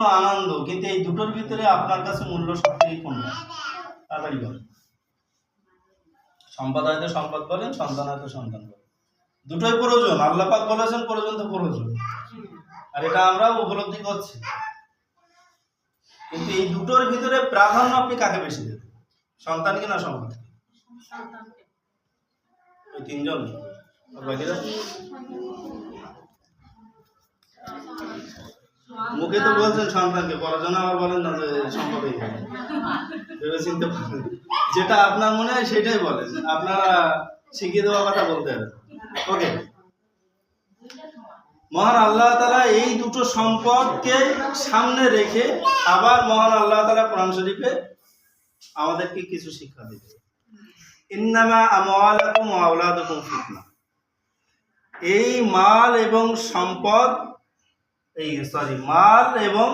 আনন্দ, কিন্তু এই দুটোর ভিতরে আপনার কাছে মূল্য সবথেকে কোনটা? তাড়াতাড়ি বলেন। সম্পদ হয়তো সম্পদ বলেন, সন্তান হয়তো সন্তান বলেন, দুটোই প্রয়োজন। আল্লাহ পাক বলেছেন প্রয়োজন তো প্রয়োজন, আর এটা আমরা উপলব্ধি করছি। কিন্তু এই দুটোর ভিতরে প্রাধান্য আপনি কাকে বেশি দেবেন? সন্তানকে না সম্পদকে? ওই তিনজন মুখে তো বলছেন সন্তানকে, পড়াশোনা আবার বলেন না যে সম্পদই ভেবে চিনতে পারেন, যেটা আপনার মনে হয় সেটাই বলেন, আপনারা শিখিয়ে দেওয়া কথা বলতে হবে। ওকে, মহান আল্লাহ তাআলা এই দুটো সম্পদকে সামনে রেখে আবার মহান আল্লাহ তাআলা কোরআন শরীফে আমাদেরকে কিছু শিক্ষা দিতে, ইন্নামা আমওয়ালাকুম ওয়া আওলাদুকুম ফিতনা। এই মাল এবং সম্পদ, মাল এবং